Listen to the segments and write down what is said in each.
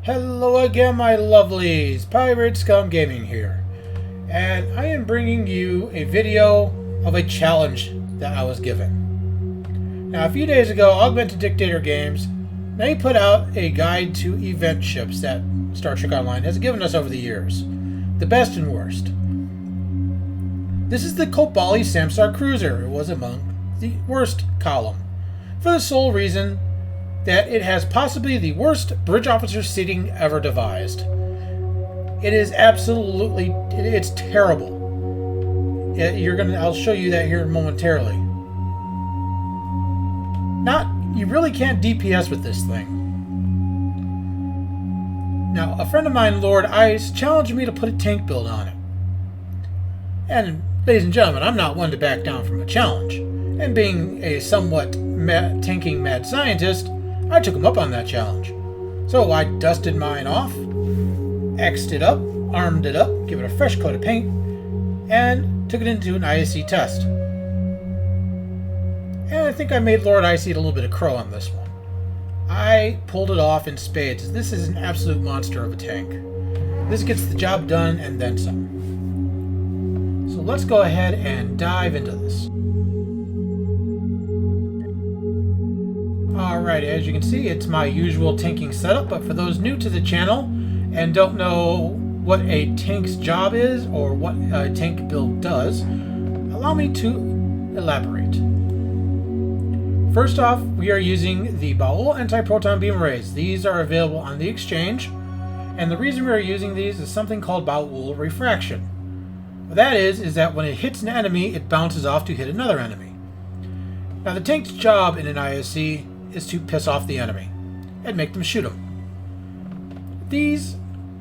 Hello again, my lovelies! Pirate Scum Gaming here, and I am bringing you a video of a challenge that I was given. Now, a few days ago, Augmented Dictator Games, they put out a guide to event ships that Star Trek Online has given us over the years, the best and worst. This is the Kobali Samsar Cruiser. It was among the worst column, for the sole reason that it has possibly the worst bridge officer seating ever devised. It is absolutely, it's terrible. I'll show you that here momentarily. You really can't DPS with this thing. Now, a friend of mine, Lord Ice, challenged me to put a tank build on it. And, ladies and gentlemen, I'm not one to back down from a challenge. And being a somewhat tanking mad scientist, I took him up on that challenge. So I dusted mine off, X'd it up, armed it up, gave it a fresh coat of paint, and took it into an ISC test. And I think I made Lord Ice eat a little bit of crow on this one. I pulled it off in spades. This is an absolute monster of a tank. This gets the job done and then some. So let's go ahead and dive into this. Alright, as you can see, it's my usual tanking setup, but for those new to the channel and don't know what a tank's job is or what a tank build does, allow me to elaborate. First off, we are using the Baul anti-proton beam arrays. These are available on the exchange, and the reason we are using these is something called Baul refraction. What that is that when it hits an enemy, it bounces off to hit another enemy. Now, the tank's job in an ISC is to piss off the enemy and make them shoot them. These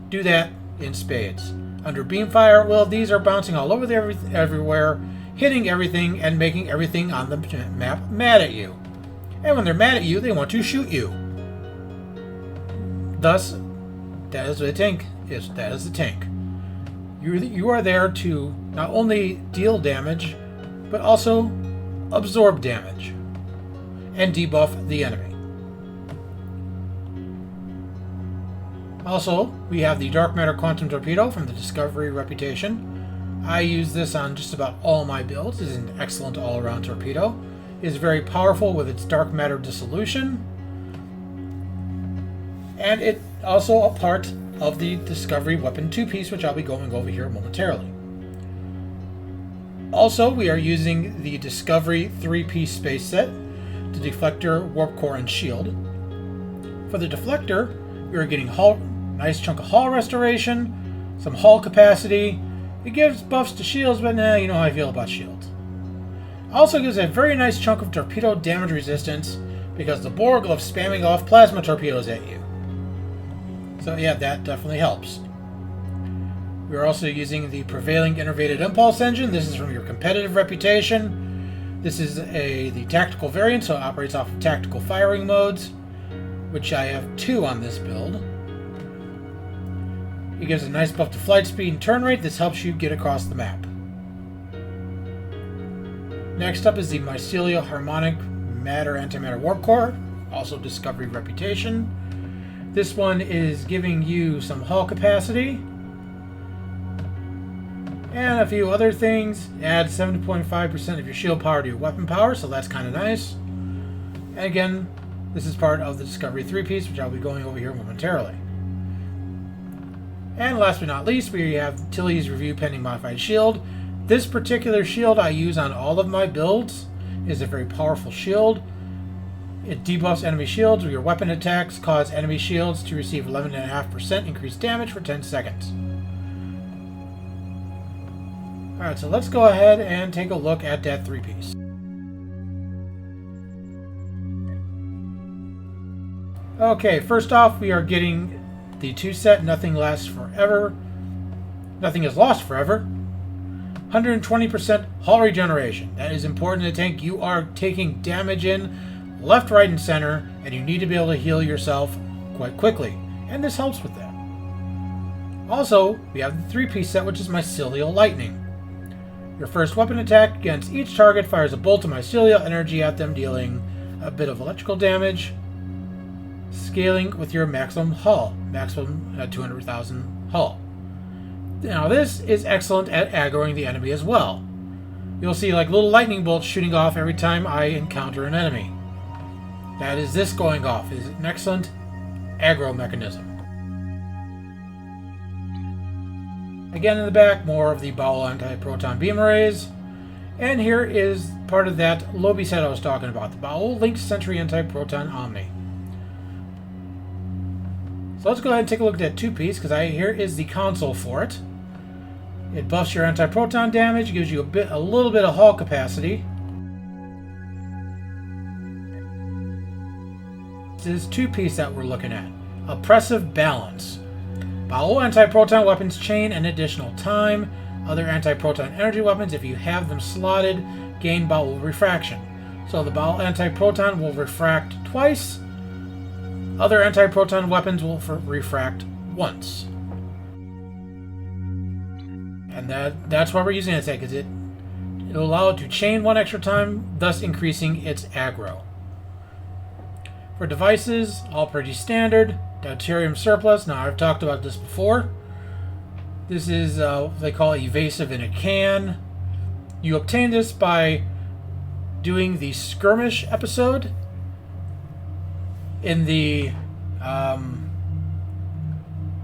do that in spades. Under beam fire, well, these are bouncing all over everywhere, hitting everything and making everything on the map mad at you. And when they're mad at you, they want to shoot you. Thus, that is what a tank is. That is the tank. You are there to not only deal damage, but also absorb damage and debuff the enemy. Also, we have the Dark Matter Quantum Torpedo from the Discovery reputation. I use this on just about all my builds. It is an excellent all-around torpedo. It is very powerful with its dark matter dissolution. And it also a part of the Discovery Weapon 2-piece, which I'll be going over here momentarily. Also, we are using the Discovery 3-piece space set, the deflector, warp core, and shield. For the deflector, we are getting nice chunk of hull restoration, some hull capacity. It gives buffs to shields, but you know how I feel about shields. Also gives a very nice chunk of torpedo damage resistance because the Borg love spamming off plasma torpedoes at you. So yeah, that definitely helps. We are also using the Prevailing Innervated Impulse Engine. This is from your competitive reputation. This is the tactical variant, so it operates off of tactical firing modes, which I have 2 on this build. It gives a nice buff to flight speed and turn rate. This helps you get across the map. Next up is the Mycelial Harmonic Matter Antimatter Warp Core, also Discovery reputation. This one is giving you some hull capacity and a few other things. Add 70.5% of your shield power to your weapon power, so that's kind of nice. And again, this is part of the Discovery 3-piece, which I'll be going over here momentarily. And last but not least, we have Tilly's Review Pending Modified Shield. This particular shield I use on all of my builds. It is a very powerful shield. It debuffs enemy shields, where your weapon attacks cause enemy shields to receive 11.5% increased damage for 10 seconds. Alright, so let's go ahead and take a look at that 3-piece. Okay, first off, we are getting the 2-set Nothing Lasts Forever. Nothing is lost forever. 120% hull regeneration. That is important in a tank. You are taking damage in left, right, and center, and you need to be able to heal yourself quite quickly. And this helps with that. Also, we have the 3-piece set, which is Mycelial Lightning. Your first weapon attack against each target fires a bolt of mycelial energy at them, dealing a bit of electrical damage. Scaling with your maximum hull. Maximum 200,000 hull. Now this is excellent at aggroing the enemy as well. You'll see like little lightning bolts shooting off every time I encounter an enemy. That is this going off. It is an excellent aggro mechanism. Again in the back, more of the bowel anti-proton beam arrays. And here is part of that Lobby set I was talking about. The bowel Link Sentry Anti-Proton Omni. So let's go ahead and take a look at that two-piece, because here is the console for it. It buffs your anti-proton damage, gives you a little bit of hull capacity. This is two-piece that we're looking at. Oppressive Balance. Bowel anti-proton weapons chain an additional time. Other anti-proton energy weapons, if you have them slotted, gain bowel refraction. So the bowel anti-proton will refract twice. Other anti-proton weapons will refract once. And that's why we're using it, because it'll allow it to chain one extra time, thus increasing its aggro. For devices, all pretty standard. Deuterium surplus. Now, I've talked about this before. This is what they call evasive in a can. You obtain this by doing the skirmish episode in the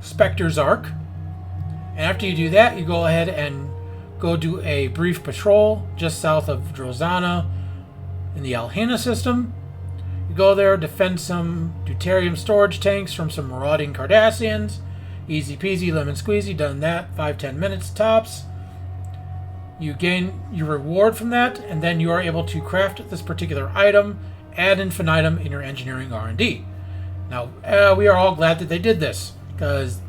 Spectre's Arc. And after you do that, you go ahead and go do a brief patrol just south of Drozana in the Alhena system. You go there, defend some deuterium storage tanks from some marauding Cardassians. Easy peasy, lemon squeezy, done that, 5-10 minutes tops. You gain your reward from that, and then you are able to craft this particular item ad infinitum in your engineering R&D. Now, we are all glad that they did this, because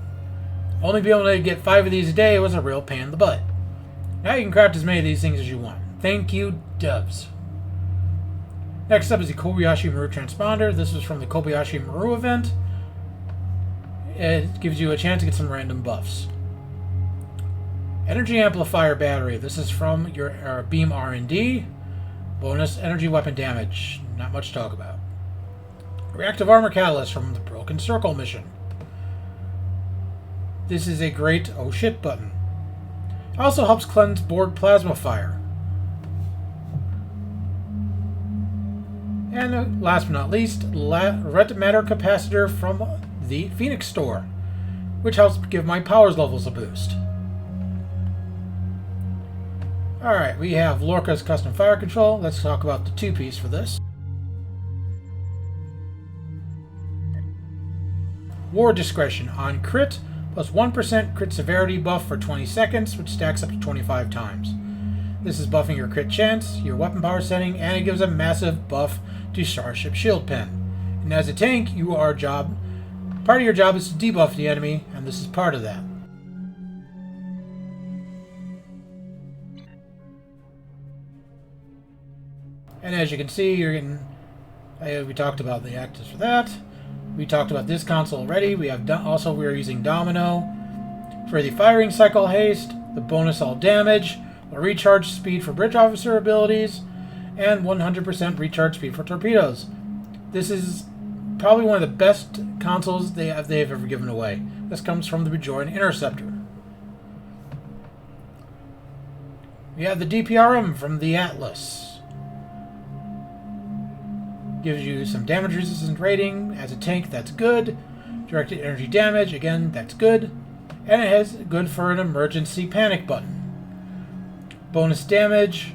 only being able to get 5 of these a day was a real pain in the butt. Now you can craft as many of these things as you want. Thank you, devs. Next up is the Kobayashi Maru Transponder. This is from the Kobayashi Maru event. It gives you a chance to get some random buffs. Energy Amplifier Battery. This is from your Beam R&D. Bonus energy weapon damage. Not much to talk about. Reactive Armor Catalyst from the Broken Circle mission. This is a great oh shit button. It also helps cleanse Borg plasma fire. And last but not least, Red Matter Capacitor from the Phoenix Store, which helps give my powers levels a boost. Alright, we have Lorca's Custom Fire Control. Let's talk about the two-piece for this. War Discretion on crit, plus 1% crit severity buff for 20 seconds, which stacks up to 25 times. This is buffing your crit chance, your weapon power setting, and it gives a massive buff to Starship Shield Pen. And as a tank, part of your job is to debuff the enemy, and this is part of that. And as you can see, you're getting... we talked about the actives for that. We talked about this console already. We are using Domino for the firing cycle haste, the bonus all damage, the recharge speed for bridge officer abilities, and 100% recharge speed for torpedoes. This is probably one of the best consoles they have ever given away. This comes from the Bajoran Interceptor. We have the DPRM from the Atlas. Gives you some damage resistance rating. As a tank, that's good. Directed energy damage, again, that's good. And it has good for an emergency panic button. Bonus damage.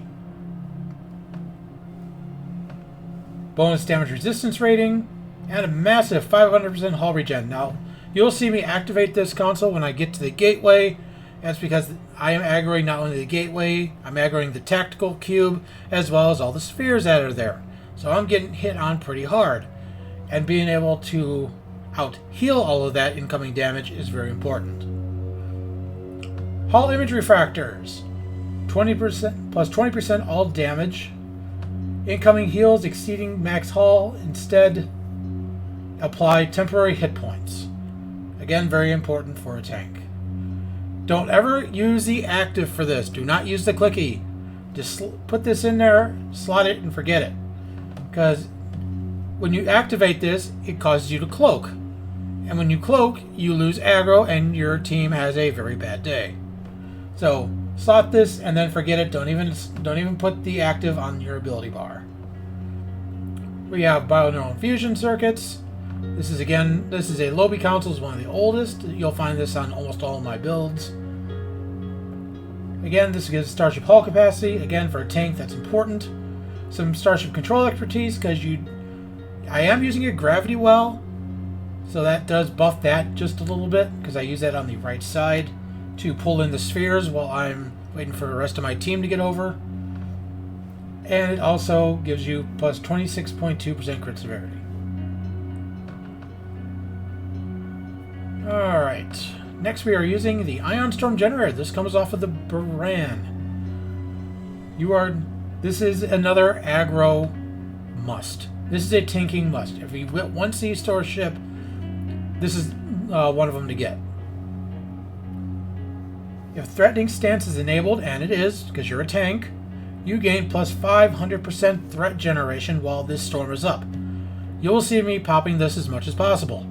Bonus damage resistance rating. And a massive 500% hull regen. Now, you'll see me activate this console when I get to the gateway. That's because I am aggroing not only the gateway, I'm aggroing the tactical cube, as well as all the spheres that are there. So I'm getting hit on pretty hard. And being able to out-heal all of that incoming damage is very important. Hull image refractors. 20% plus 20% all damage. Incoming heals exceeding max hull instead apply temporary hit points. Again, very important for a tank. Don't ever use the active for this. Do not use the clicky. Just put this in there, slot it, and forget it. Because when you activate this, it causes you to cloak. And when you cloak, you lose aggro and your team has a very bad day. So slot this and then forget it. Don't even put the active on your ability bar. We have binaural infusion circuits. This is a Lobi console, is one of the oldest. You'll find this on almost all of my builds. Again, this gives Starship hull capacity. Again, for a tank, that's important. Some Starship control expertise, because I am using a gravity well, so that does buff that just a little bit, because I use that on the right side to pull in the spheres while I'm waiting for the rest of my team to get over. And it also gives you plus 26.2% crit severity. Alright, next we are using the Ion Storm Generator. This comes off of the Baran. This is another aggro must. This is a tanking must. If you get one sea Starship, this is one of them to get. If threatening stance is enabled, and it is, because you're a tank, you gain plus 500% threat generation while this storm is up. You will see me popping this as much as possible.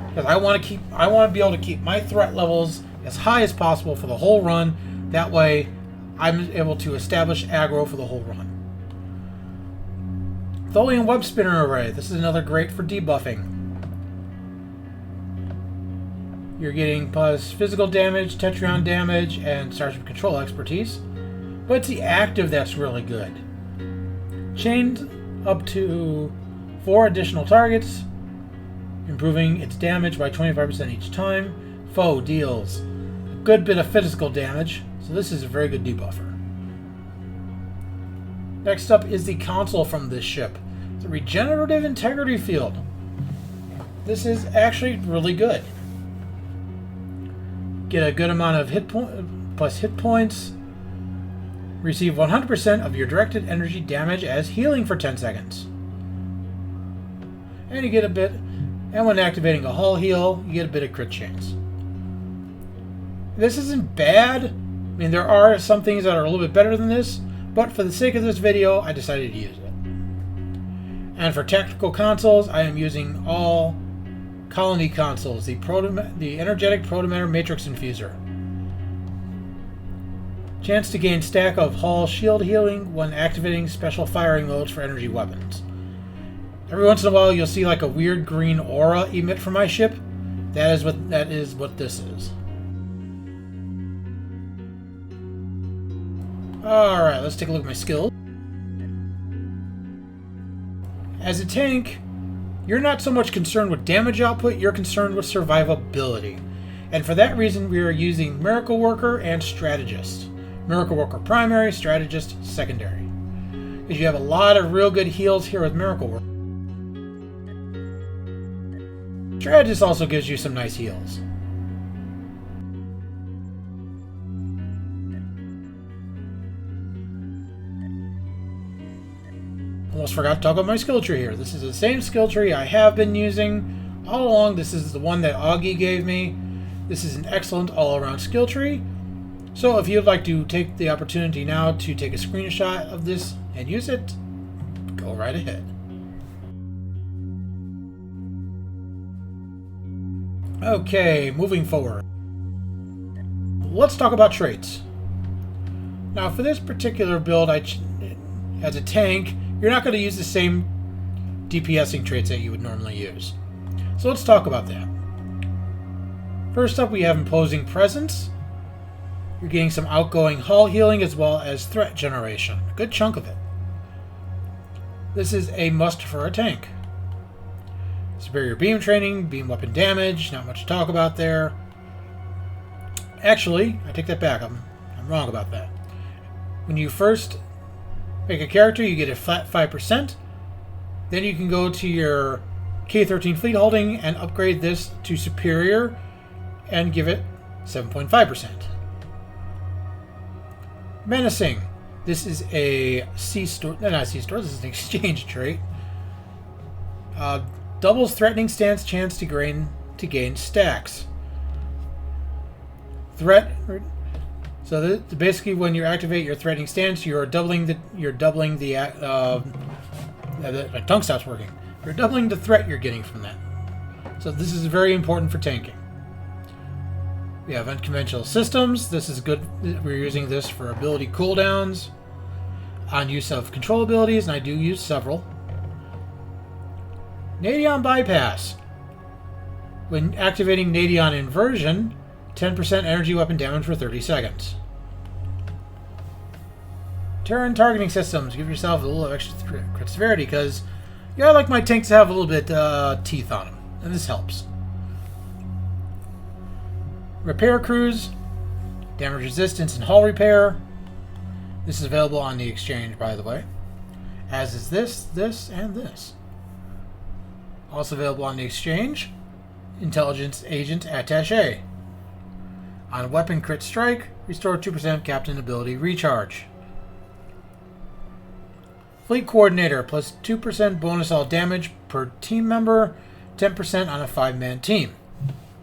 Because I want to be able to keep my threat levels as high as possible for the whole run. That way, I'm able to establish aggro for the whole run. Tholian Web Spinner Array. This is another great for debuffing. You're getting plus physical damage, Tetrion damage, and Starship control expertise. But it's the active that's really good. Chained up to 4 additional targets, improving its damage by 25% each time. Foe deals a good bit of physical damage, so this is a very good debuffer. Next up is the console from this ship. The Regenerative Integrity Field. This is actually really good. Get a good amount of hit points. Receive 100% of your directed energy damage as healing for 10 seconds. And you get a bit, and when activating a hull heal, you get a bit of crit chance. This isn't bad. I mean, there are some things that are a little bit better than this, but for the sake of this video, I decided to use it. And for tactical consoles, I am using all colony consoles, the energetic protomatter matrix infuser. Chance to gain stack of hull shield healing when activating special firing modes for energy weapons. Every once in a while you'll see like a weird green aura emit from my ship. That is what this is. Alright, let's take a look at my skills. As a tank, you're not so much concerned with damage output, you're concerned with survivability. And for that reason, we are using Miracle Worker and Strategist. Miracle Worker primary, Strategist secondary. Because you have a lot of real good heals here with Miracle Worker. Strategist also gives you some nice heals. Almost forgot to talk about my skill tree here. This is the same skill tree I have been using all along. This is the one that Augie gave me. This is an excellent all-around skill tree. So if you'd like to take the opportunity now to take a screenshot of this and use it, go right ahead. Okay, moving forward. Let's talk about traits. Now for this particular build, as a tank, you're not going to use the same DPSing traits that you would normally use. So let's talk about that. First up, we have Imposing Presence. You're getting some outgoing hull healing as well as threat generation. A good chunk of it. This is a must for a tank. Superior beam training, beam weapon damage, not much to talk about there. Actually, I take that back. I'm wrong about that. When you first make a character, you get a flat 5%. Then you can go to your K-13 fleet holding and upgrade this to Superior and give it 7.5%. Menacing. This is a C-store. No, not a C-store. This is an exchange trait. Doubles threatening stance chance to gain stacks. threat. So basically, when you activate your threatening stance, you're doubling the my tongue stops working. You're doubling the threat you're getting from that. So this is very important for tanking. We have unconventional systems. This is good. We're using this for ability cooldowns, on use of control abilities, and I do use several. Nadion bypass. When activating Nadion inversion, 10% energy weapon damage for 30 seconds. Turn targeting systems. Give yourself a little extra crit severity because I like my tanks to have a little bit teeth on them, and this helps. Repair crews, damage resistance and hull repair. This is available on the exchange, by the way. As is this, and this. Also available on the exchange, Intelligence Agent Attaché. On weapon crit strike, restore 2% captain ability recharge. Fleet Coordinator, plus 2% bonus all damage per team member, 10% on a 5-man team.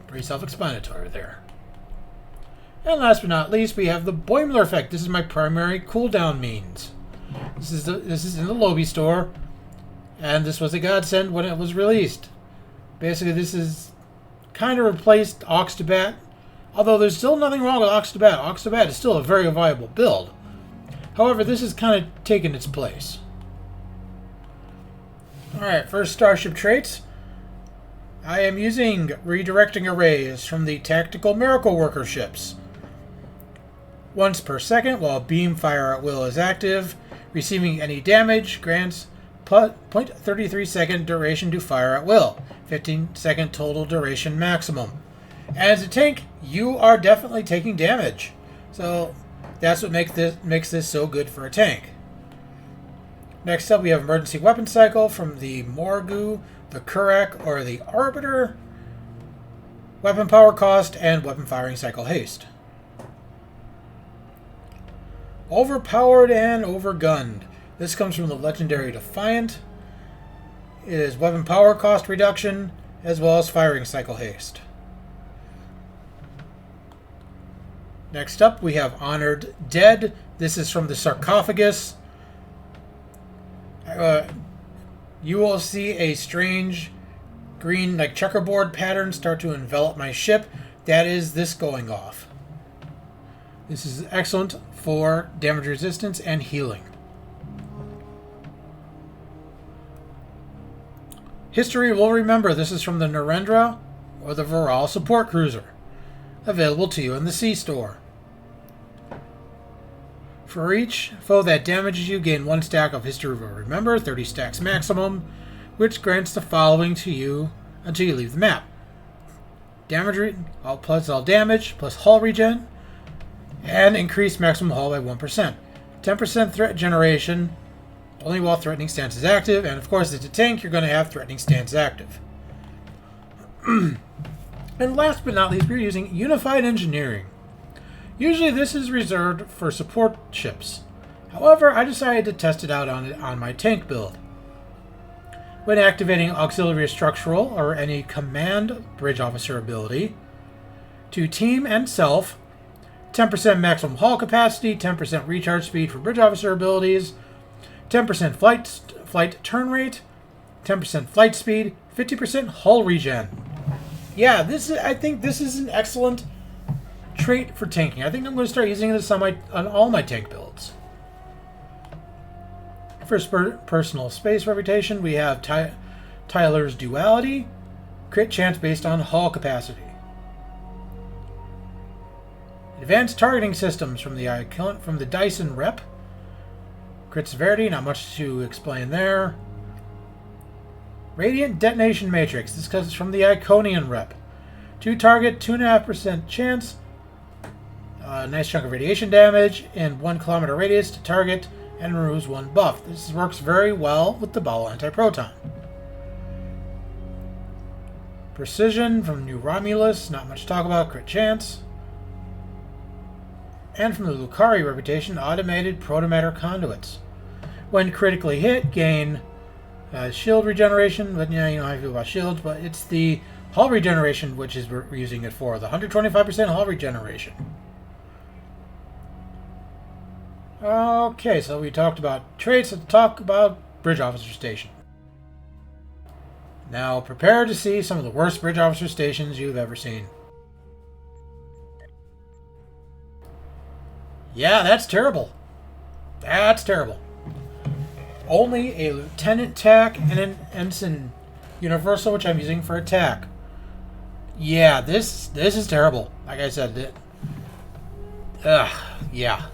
Pretty self-explanatory there. And last but not least, we have the Boimler effect. This is my primary cooldown means. This is in the lobby store, and this was a godsend when it was released. Basically, this is kind of replaced Ox to Bat, although there's still nothing wrong with Ox to Bat. Ox to Bat is still a very viable build. However, this has kind of taken its place. Alright, first Starship traits. I am using redirecting arrays from the Tactical Miracle Worker ships. Once per second while beam fire at will is active, receiving any damage grants 0.33 second duration to fire at will, 15 second total duration maximum. As a tank, you are definitely taking damage. So that's what makes this so good for a tank. Next up, we have emergency weapon cycle from the Morgu, the Kurak, or the Arbiter, weapon power cost, and weapon firing cycle haste. Overpowered and overgunned. This comes from the legendary Defiant. It is weapon power cost reduction, as well as firing cycle haste. Next up, we have Honored Dead. This is from the Sarcophagus. You will see a strange green, like checkerboard pattern start to envelop my ship. That is this going off. This is excellent for damage resistance and healing. History will remember. This is from the Narendra or the Viral Support Cruiser. Available to you in the C store. For each foe that damages you, gain 1 stack of History will Remember, 30 stacks maximum, which grants the following to you until you leave the map. Damage plus all damage, plus hull regen, and increase maximum hull by 1%. 10% threat generation, only while threatening stance is active, and of course, as a tank, you're going to have threatening stance active. And last but not least, we're using Unified Engineering. Usually this is reserved for support ships. However, I decided to test it out on my tank build. When activating Auxiliary Structural or any Command Bridge Officer ability, to team and self, 10% maximum hull capacity, 10% recharge speed for Bridge Officer abilities, 10% flight turn rate, 10% flight speed, 50% hull regen. Yeah, I think this is an excellent trait for tanking. I think I'm going to start using this on all my tank builds. For personal space reputation, we have Tyler's Duality, crit chance based on hull capacity. Advanced targeting systems from the Dyson Rep. Crit severity, not much to explain there. Radiant Detonation Matrix. This comes from the Iconian Rep. To target, 2.5% chance. A nice chunk of radiation damage in 1 kilometer radius to target and removes 1 buff. This works very well with the Bowel Anti-Proton. Precision from New Romulus. Not much to talk about. Crit chance. And from the Lucari reputation, automated protomatter conduits. When critically hit, gain shield regeneration. But yeah, you know how I feel about shields, but it's the hull regeneration, which is we're using it for, the 125% hull regeneration. Okay, so we talked about traits. Let's talk about bridge officer station. Now prepare to see some of the worst bridge officer stations you've ever seen. Yeah, that's terrible. That's terrible. Only a lieutenant tack and an ensign universal, which I'm using for attack. Yeah, this is terrible. Like I said, yeah.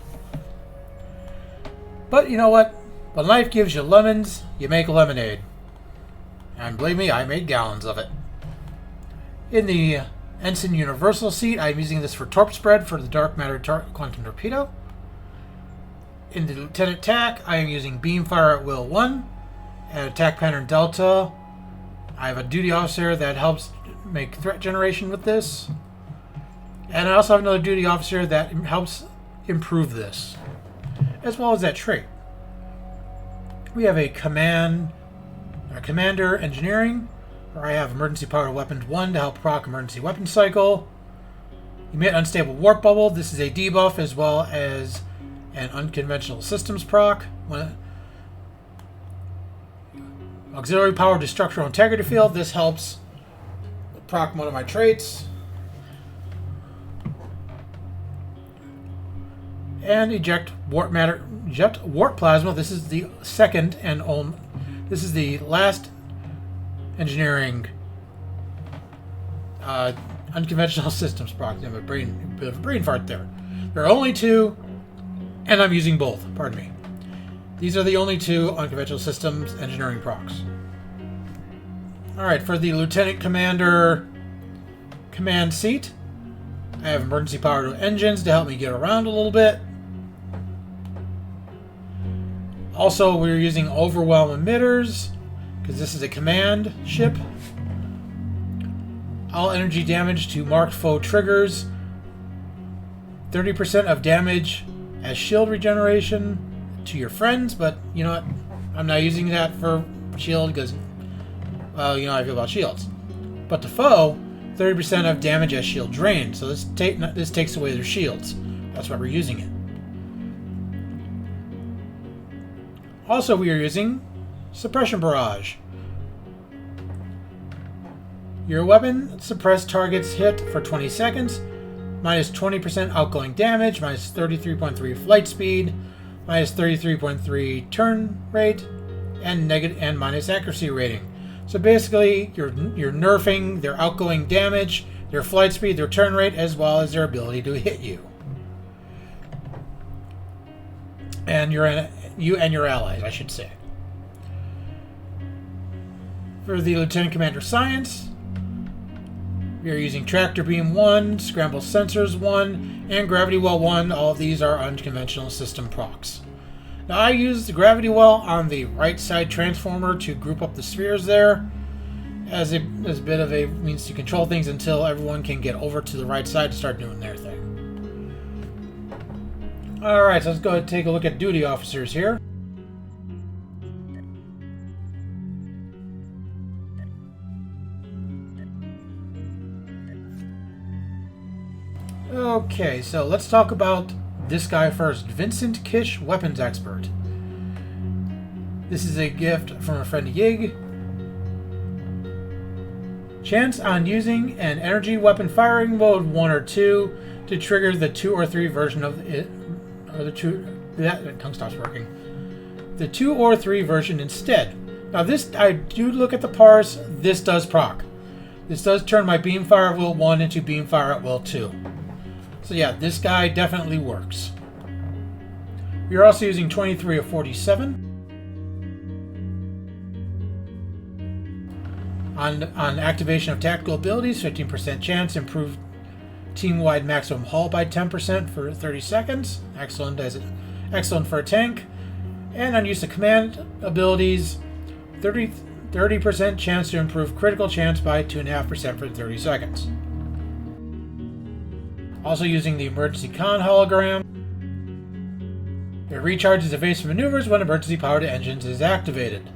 But you know what? When life gives you lemons, you make lemonade. And believe me, I made gallons of it. In the Ensign Universal seat, I'm using this for torp spread for the dark matter quantum torpedo. In the Lieutenant TAC, I am using beam fire at will 1 and attack pattern delta. I have a duty officer that helps make threat generation with this. And I also have another duty officer that helps improve this, as well as that trait. We have a commander engineering, where I have emergency powered weapons 1 to help proc emergency weapon cycle. Emit unstable warp bubble. This is a debuff as well as an unconventional systems proc. Auxiliary power to structural integrity field. This helps proc one of my traits. And eject warp plasma. This is the second and only. This is the last engineering unconventional systems proc. I have a bit of a brain fart there. There are only 2, and I'm using both. Pardon me. These are the only 2 unconventional systems engineering procs. All right, for the lieutenant commander command seat, I have emergency powered engines to help me get around a little bit. Also, we're using overwhelm emitters because this is a command ship. All energy damage to marked foe triggers. 30% of damage as shield regeneration to your friends, but you know what? I'm not using that for shield because, well, you know how I feel about shields. But to foe, 30% of damage as shield drain. So this takes away their shields. That's why we're using it. Also, we are using suppression barrage. Your weapon suppress targets hit for 20 seconds, minus 20% outgoing damage, minus 33.3 flight speed, minus 33.3 turn rate, and negative and minus accuracy rating. So basically, you're nerfing their outgoing damage, their flight speed, their turn rate, as well as their ability to hit you. And you and your allies, I should say. For the Lieutenant Commander Science, we are using Tractor Beam 1, Scramble Sensors 1, and Gravity Well 1. All of these are unconventional system procs. Now I use the Gravity Well on the right side transformer to group up the spheres there as a bit of a means to control things until everyone can get over to the right side to start doing their thing. Alright, so let's go ahead and take a look at duty officers here. Okay, so let's talk about this guy first. Vincent Kish, Weapons Expert. This is a gift from a friend Yig. Chance on using an energy weapon firing mode 1 or 2 to trigger the 2 or 3 version of it, or the 2. That tongue stops working. The 2 or 3 version instead. Now this, I do look at the parse. This does proc. This does turn my beam fire at will 1 into beam fire at will 2. So yeah, this guy definitely works. We are also using 23 of 47. On activation of tactical abilities, 15% chance, improved team-wide maximum hull by 10% for 30 seconds. Excellent for a tank. And on use of command abilities, 30% chance to improve critical chance by 2.5% for 30 seconds. Also using the emergency con hologram. It recharges evasive maneuvers when emergency power to engines is activated.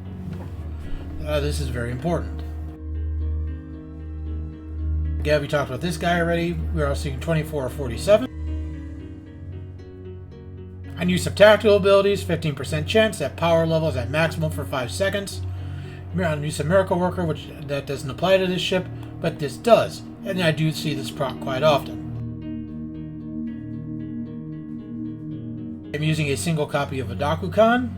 This is very important. Again, we talked about this guy already. We're also seeing 24 or 47. On use of tactical abilities, 15% chance that power level is at maximum for 5 seconds. On use of Miracle Worker, which that doesn't apply to this ship, but this does. And I do see this proc quite often. I'm using a single copy of Adaku-kan.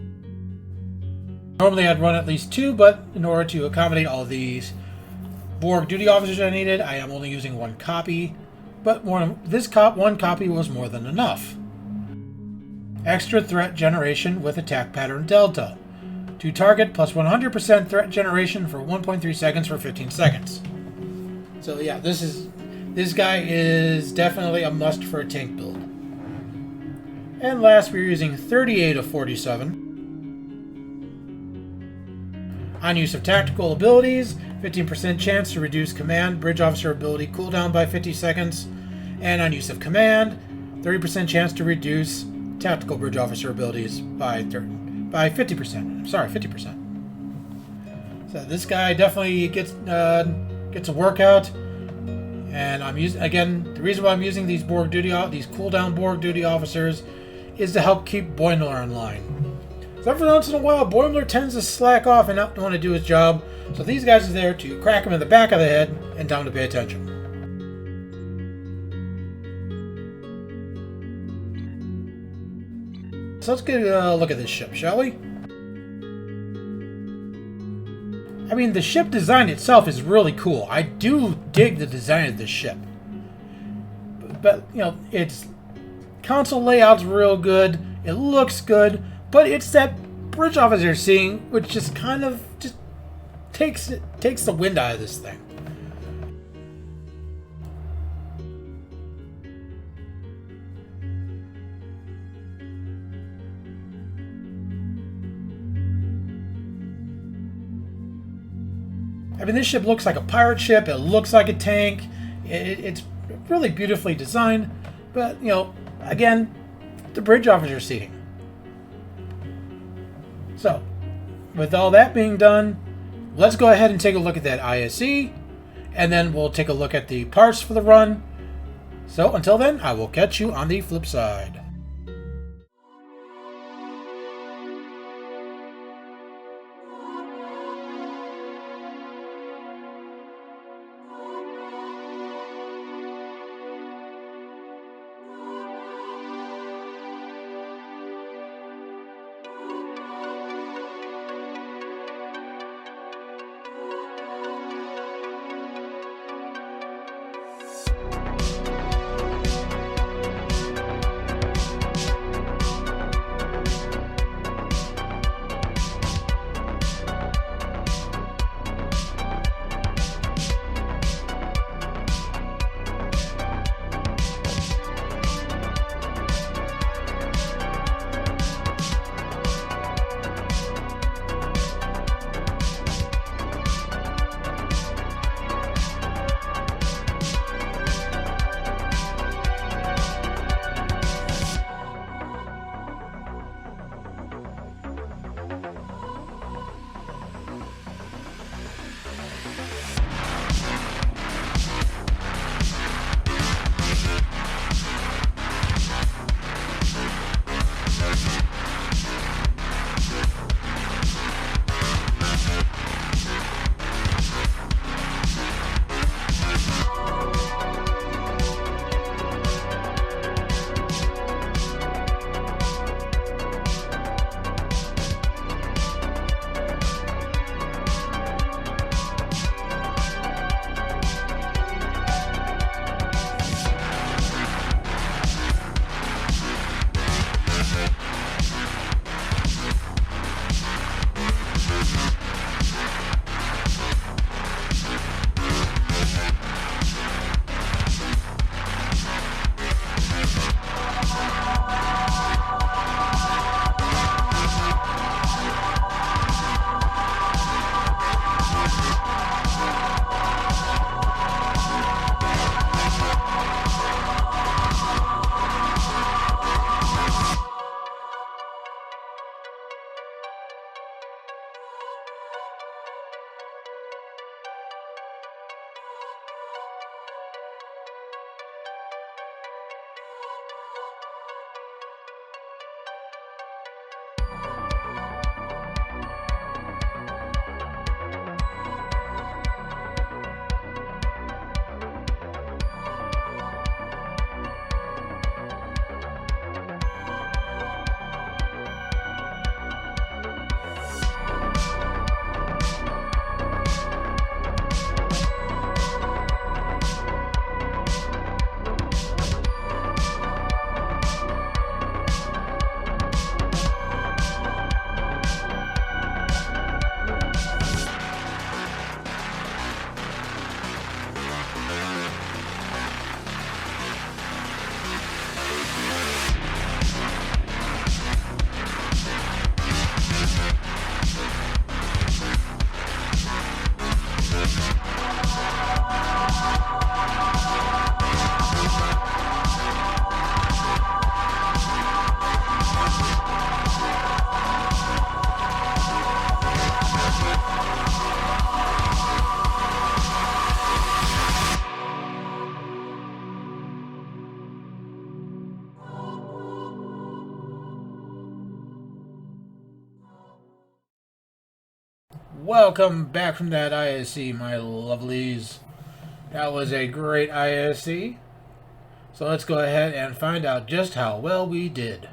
Normally I'd run at least 2, but in order to accommodate all these Borg duty officers I needed, I am only using 1 copy. But one copy was more than enough. Extra threat generation with attack pattern delta. To target plus 100% threat generation for 1.3 seconds for 15 seconds. So yeah, this guy is definitely a must for a tank build. And last, we're using 38 of 47. On use of tactical abilities, 15% chance to reduce command bridge officer ability cooldown by 50 seconds. And on use of command, 30% chance to reduce tactical bridge officer abilities by 50%. Sorry, 50%. So this guy definitely gets a workout. And I'm using, again, the reason why I'm using these cooldown Borg duty officers is to help keep Boimler in line. So every once in a while, Boimler tends to slack off and not want to do his job. So these guys are there to crack him in the back of the head and tell him to pay attention. So let's get a look at this ship, shall we? I mean, the ship design itself is really cool. I do dig the design of this ship. But, you know, its console layout's real good. It looks good. But it's that bridge officer scene which just kind of just takes the wind out of this thing. I mean, this ship looks like a pirate ship. It looks like a tank. It's really beautifully designed. But, you know, again, the bridge officer seating. So, with all that being done, let's go ahead and take a look at that ISE. And then we'll take a look at the parts for the run. So, until then, I will catch you on the flip side. welcome back from that ISC, my lovelies. That was a great ISC. So let's go ahead and find out just how well we did.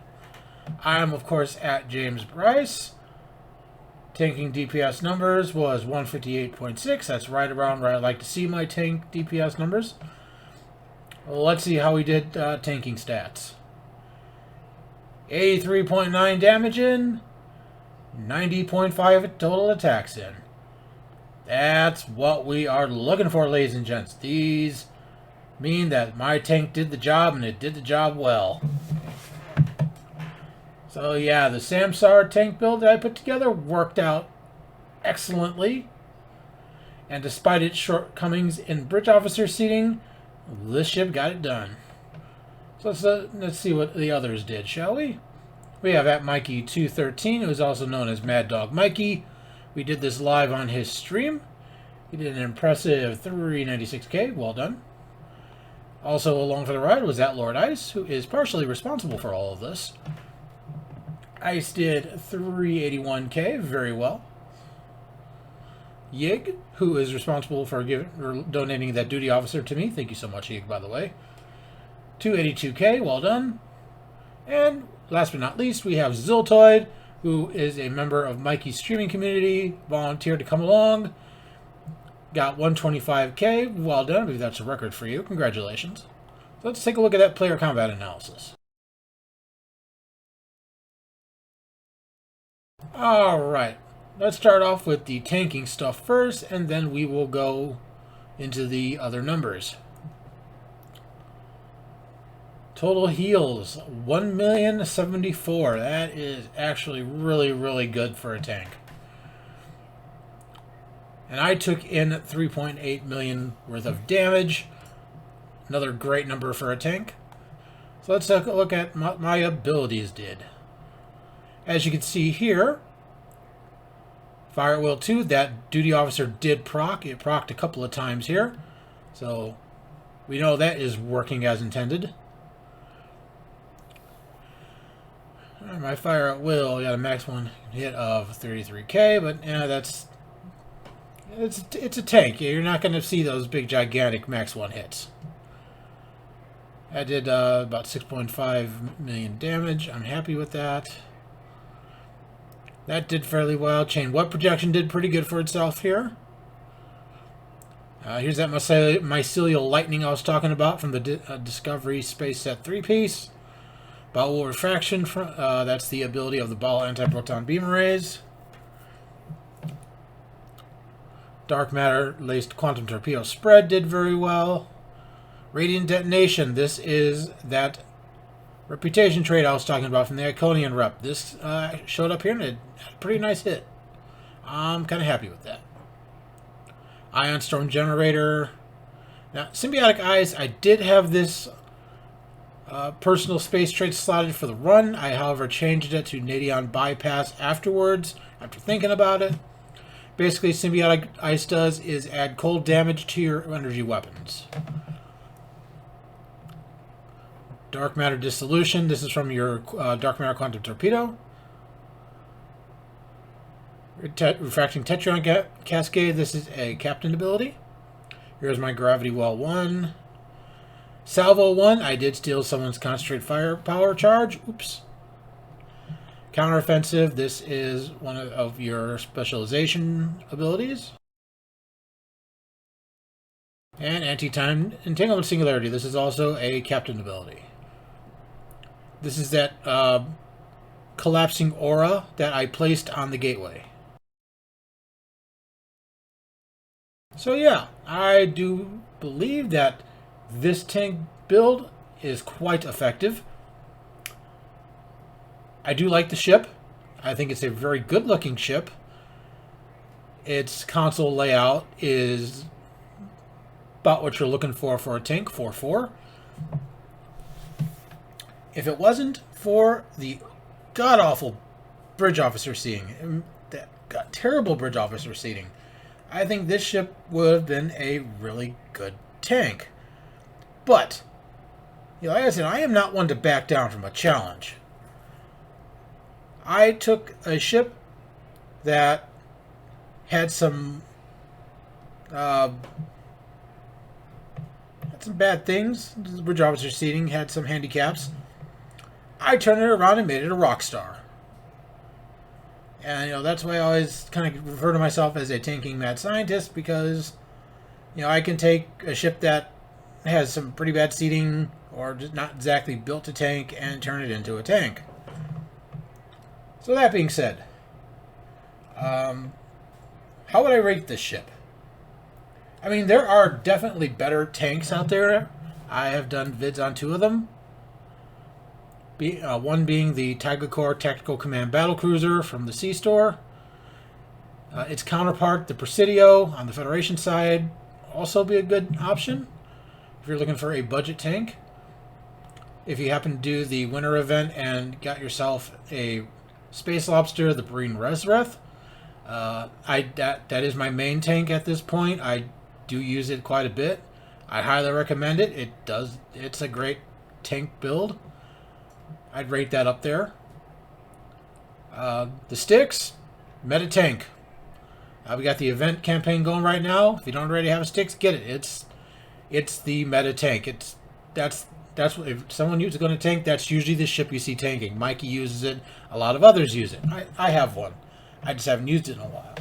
I am, of course, at James Bryce. Tanking DPS numbers was 158.6. That's right around where I like to see my tank DPS numbers. Well, let's see how we did tanking stats. 83.9 damage in, 90.5 total attacks in. That's what we are looking for, ladies and gents. These mean that my tank did the job, and it did the job well. So yeah, the Samsar tank build that I put together worked out excellently. And despite its shortcomings in bridge officer seating, this ship got it done. So let's see what the others did, shall we? We have at Mikey213, who is also known as Mad Dog Mikey. We did this live on his stream. He did an impressive 396k. Well done. Also along for the ride was at Lord Ice, who is partially responsible for all of this. Ice did 381k. Very well. Yig, who is responsible for donating that duty officer to me. Thank you so much, Yig, by the way. 282k. Well done. And last but not least, we have Ziltoid, who is a member of Mikey's streaming community, volunteered to come along. Got 125k. Well done. I believe that's a record for you. Congratulations. So let's take a look at that player combat analysis. Alright. Let's start off with the tanking stuff first, and then we will go into the other numbers. Total heals, 1,074,000. That is actually really, really good for a tank. And I took in 3.8 million worth of damage. Another great number for a tank. So let's take a look at what my abilities did. As you can see here, Fire at Will 2, that duty officer did proc. It procced a couple of times here. So we know that is working as intended. My Fire at Will got a max one hit of 33k, but yeah, it's a tank. You're not going to see those big gigantic max one hits. I did about 6.5 million damage. I'm happy with that. That did fairly well. Chain Web Projection did pretty good for itself here. Here's that mycelial lightning I was talking about from the Discovery Space Set 3-piece. Bowel Refraction, that's the ability of the Bowel Anti-Proton Beam Arrays. Dark Matter Laced Quantum Torpedo Spread did very well. Radiant Detonation, this is that reputation trait I was talking about from the Iconian rep. This showed up here and it had a pretty nice hit. I'm kind of happy with that. Ion Storm Generator. Now, Symbiotic Eyes, I did have this personal space trait slotted for the run. I, however, changed it to Nadion Bypass afterwards, after thinking about it. Basically, Symbiotic Ice does is add cold damage to your energy weapons. Dark Matter Dissolution, this is from your Dark Matter Quantum Torpedo. Refracting Tetrion Cascade, this is a Captain ability. Here's my Gravity Well 1. Salvo 1, I did steal someone's Concentrate Firepower charge. Oops. Counteroffensive, this is one of your specialization abilities. And Anti-Time Entanglement Singularity, this is also a Captain ability. This is that collapsing aura that I placed on the gateway. So yeah, I do believe that this tank build is quite effective. I do like the ship. I think it's a very good looking ship. Its console layout is about what you're looking for a tank, 4-4. If it wasn't for the god-awful bridge officer seating, that terrible bridge officer seating, I think this ship would have been a really good tank. But, like I said, I am not one to back down from a challenge. I took a ship that had some bad things. The bridge officer seating had some handicaps. I turned it around and made it a rock star. And, that's why I always kind of refer to myself as a tanking mad scientist, because, I can take a ship that has some pretty bad seating or just not exactly built to tank and turn it into a tank. So that being said, how would I rate this ship? I mean, there are definitely better tanks out there. I have done vids on 2 of them. One being the Tiger Corps Tactical Command Battle Cruiser from the Sea Store. Its counterpart, the Presidio, on the Federation side, also be a good option if you're looking for a budget tank. If you happen to do the winter event and got yourself a Space Lobster, the Marine Resreth, that is my main tank at this point. I do use it quite a bit. I highly recommend it. It's a great tank build. I'd rate that up there. The Styx, meta tank. We got the event campaign going right now. If you don't already have a Styx, get it. It's the meta tank. That's what, if someone is going to tank, that's usually the ship you see tanking. Mikey uses it. A lot of others use it. I have one. I just haven't used it in a while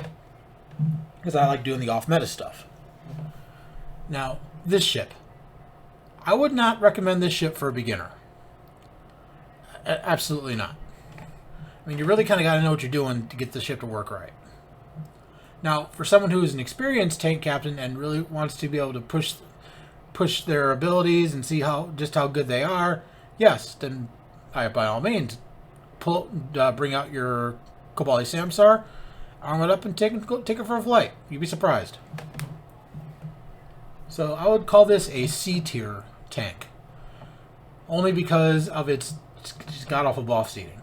because I like doing the off-meta stuff. Now, this ship. I would not recommend this ship for a beginner. Absolutely not. I mean, you really kind of got to know what you're doing to get the ship to work right. Now, for someone who is an experienced tank captain and really wants to be able to push their abilities and see how good they are, yes, then by all means, bring out your Kobali Samsar, arm it up, and take it for a flight. You'd be surprised. So I would call this a C-tier tank, only because of its god-awful BOFF seating.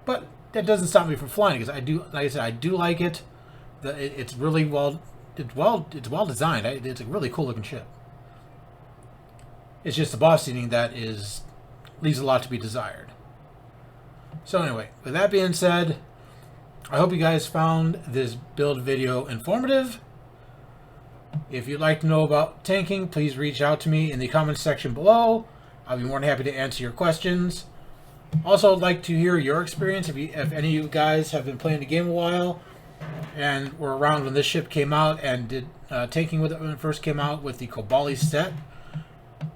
But that doesn't stop me from flying, because I do like it. It's really well designed. It's a really cool looking ship. It's just the BOFF seating that leaves a lot to be desired. So anyway, with that being said, I hope you guys found this build video informative. If you'd like to know about tanking, please reach out to me in the comments section below. I'll be more than happy to answer your questions. Also, I'd like to hear your experience. If any of you guys have been playing the game a while and were around when this ship came out and did tanking with it when it first came out with the Kobali set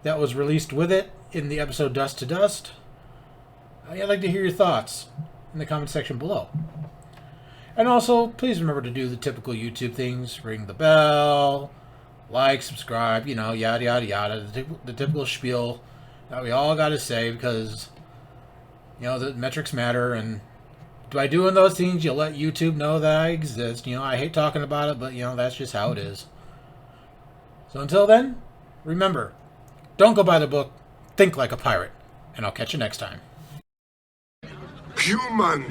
that was released with it in the episode Dust to Dust, I'd like to hear your thoughts in the comment section below. And also, please remember to do the typical YouTube things. Ring the bell, like, subscribe, yada, yada, yada. The typical spiel that we all got to say, because, the metrics matter. And by doing those things, you'll let YouTube know that I exist. I hate talking about it, but, that's just how it is. So until then, remember, don't go by the book, think like a pirate. And I'll catch you next time. Human!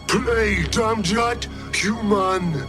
Play, Damjat, human!